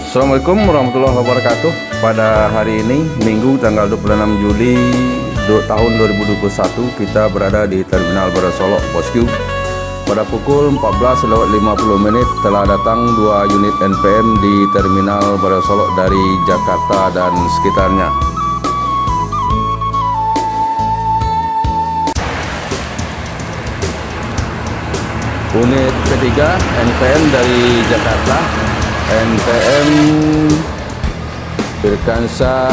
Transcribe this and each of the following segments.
Assalamualaikum warahmatullahi wabarakatuh. Pada hari ini Minggu tanggal 26 Juli tahun 2021, kita berada di Terminal Barasolok Bosku. Pada pukul 14.50 telah datang 2 unit NPM di Terminal Barasolok dari Jakarta dan sekitarnya. Unit ketiga NPM dari Jakarta, NPM Firkansa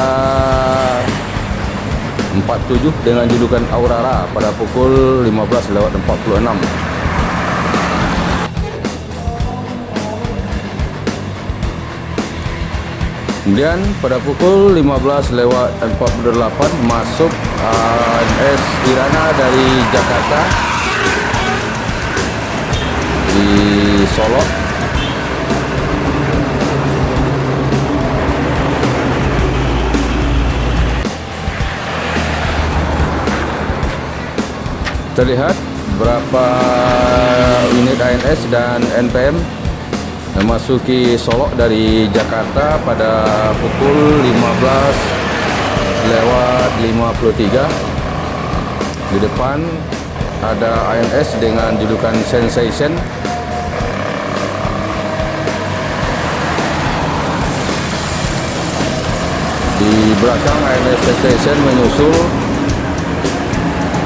47 dengan julukan Aurora pada pukul 15.46. Kemudian pada pukul 15.48 masuk ANS Kirana dari Jakarta di Solok. Terlihat berapa unit ANS dan NPM memasuki Solok dari Jakarta pada pukul 15.53. Di depan ada ANS dengan julukan Sensation. Di belakang ANS Sensation menyusul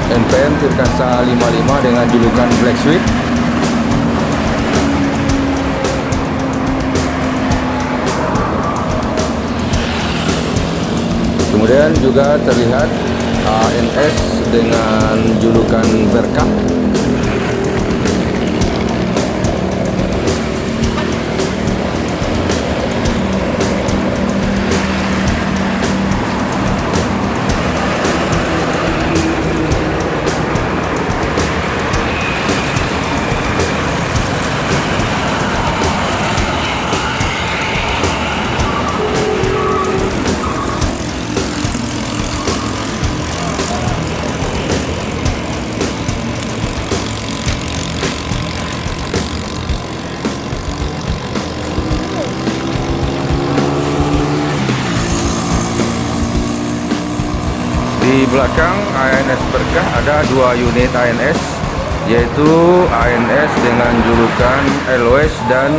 NPM Firkansa 55 dengan julukan Black Sweet. Kemudian juga terlihat ANS dengan julukan Berkah. Di belakang ANS Berkah ada 2 unit ANS, yaitu ANS dengan julukan Eloise dan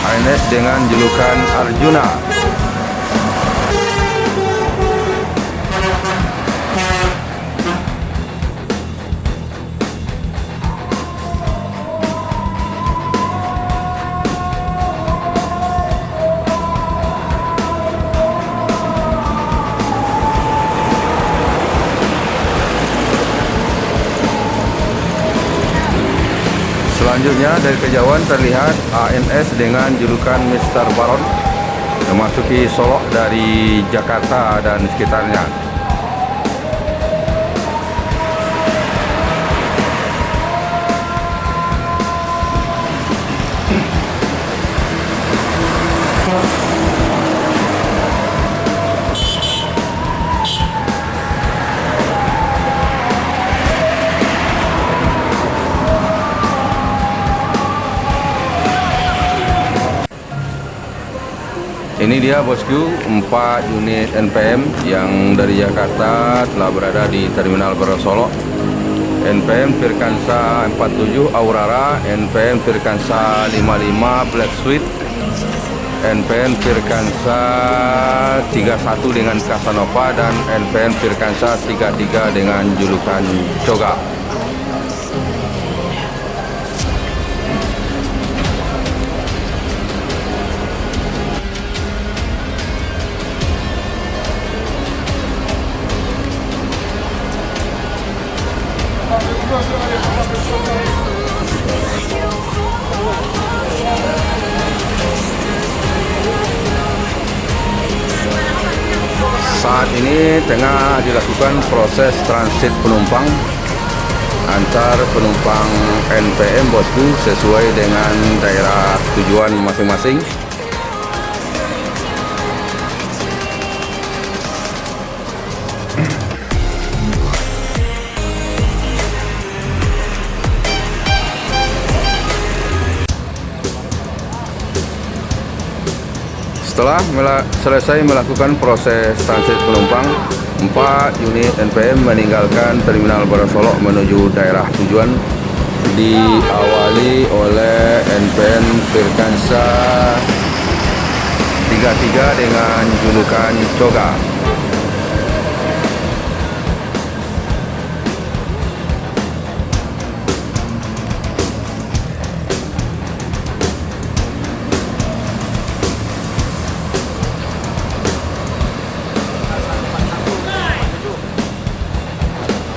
ANS dengan julukan Arjuna. Selanjutnya dari kejauhan terlihat ANS dengan julukan Mr. Baron memasuki Solok dari Jakarta dan sekitarnya. Ini dia bosku, 4 unit NPM yang dari Jakarta telah berada di Terminal Barasolok. NPM Firkansa 47 Aurora, NPM Firkansa 55 Black Sweet, NPM Firkansa 31 dengan Casanova, dan NPM Firkansa 33 dengan julukan Coga. Saat ini tengah dilakukan proses transit penumpang antar penumpang NPM bosku sesuai dengan daerah tujuan masing-masing. Setelah selesai melakukan proses transit penumpang, 4 unit NPM meninggalkan Terminal Barasolok menuju daerah tujuan, diawali oleh NPM Firkansa 33 dengan julukan Coga.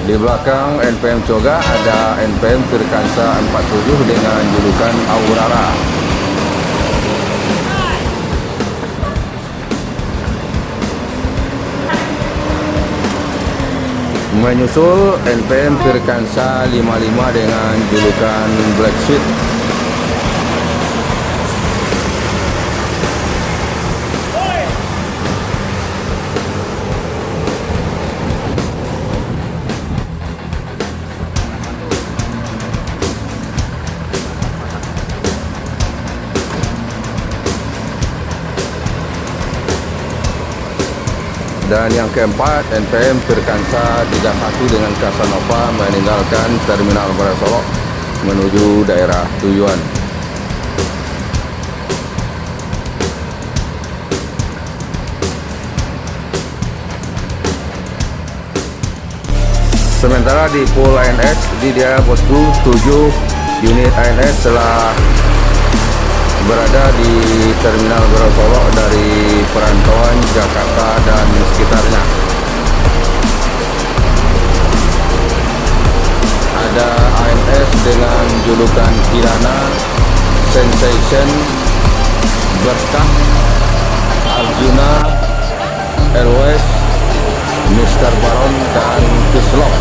Di belakang NPM Coga ada NPM Firkansa 47 dengan julukan Aurora. Menyusul NPM Firkansa 55 dengan julukan Black Sweet. Dan yang keempat, NPM Firkansa 31 dengan Casanova meninggalkan Terminal Barasolok menuju daerah tujuan. Sementara di pool ANS, di dia bosku 7 unit ANS telah berada di Terminal Barasolok dari perantauan Jakarta dan sekitarnya. Ada ANS dengan julukan Kirana, Sensation, Berkah, Arjuna, Airways, Mr. Baron, dan Kislok.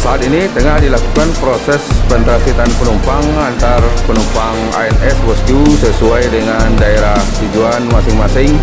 Saat ini tengah dilakukan proses pentrasitan penumpang antar penumpang ANS bosku sesuai dengan daerah tujuan masing-masing.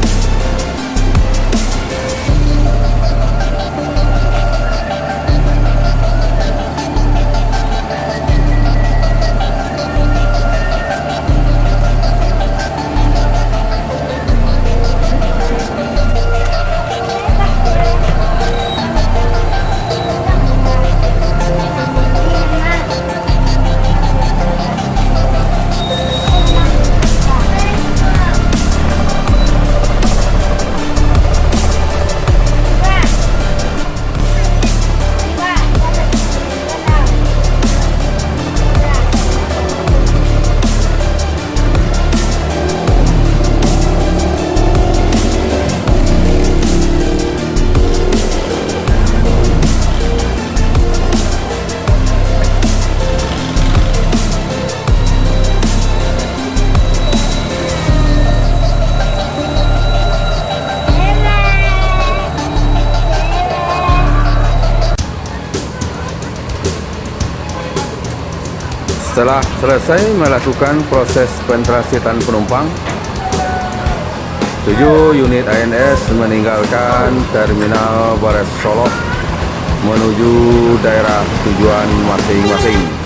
Setelah selesai melakukan proses pentrasitan penumpang, 7 unit ANS meninggalkan Terminal Barasolok menuju daerah tujuan masing-masing.